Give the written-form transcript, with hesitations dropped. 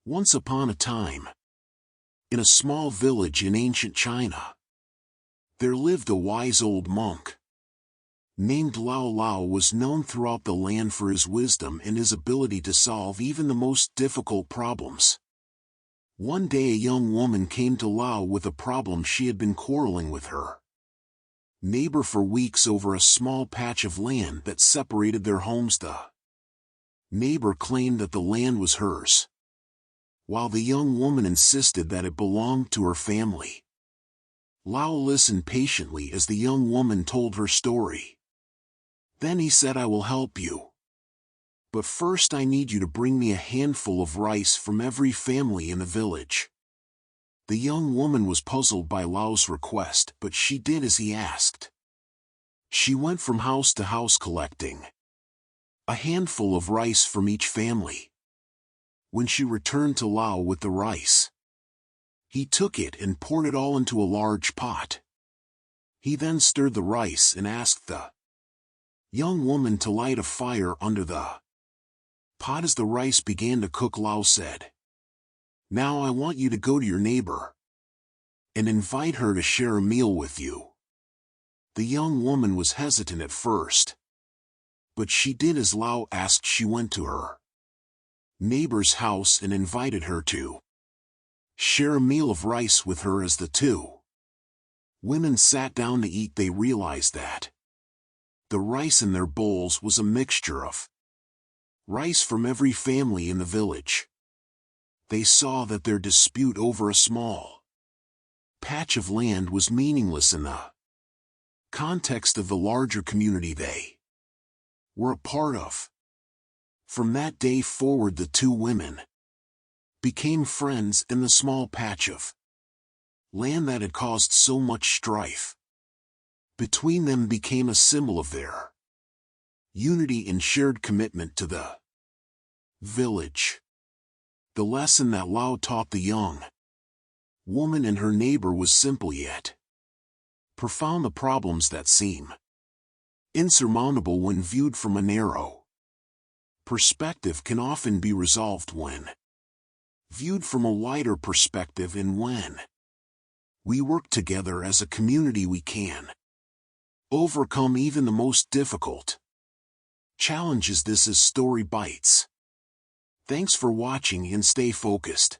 Once upon a time, in a small village in ancient China, there lived a wise old monk. Named Lao. Lao was known throughout the land for his wisdom and his ability to solve even the most difficult problems. One day a young woman came to Lao with a problem. She had been quarreling with her neighbor for weeks over a small patch of land that separated their homes. The neighbor claimed that the land was hers, while the young woman insisted that it belonged to her family. Lao listened patiently as the young woman told her story. Then he said, "I will help you. But first I need you to bring me a handful of rice from every family in the village." The young woman was puzzled by Lao's request, but she did as he asked. She went from house to house collecting a handful of rice from each family. When she returned to Lao with the rice, he took it and poured it all into a large pot. He then stirred the rice and asked the young woman to light a fire under the pot. As the rice began to cook, Lao said, "Now I want you to go to your neighbor and invite her to share a meal with you." The young woman was hesitant at first, but she did as Lao asked. She went to her neighbor's house and invited her to share a meal of rice with her. As the two women sat down to eat, they realized that the rice in their bowls was a mixture of rice from every family in the village. They saw that their dispute over a small patch of land was meaningless in the context of the larger community they were a part of. From that day forward, the two women became friends, and the small patch of land that had caused so much strife between them became a symbol of their unity and shared commitment to the village. The lesson that Lao taught the young woman and her neighbor was simple yet profound. The problems that seem insurmountable when viewed from a narrow perspective can often be resolved when viewed from a wider perspective, and when we work together as a community, we can overcome even the most difficult challenges. This is Story Bites. Thanks for watching and stay focused.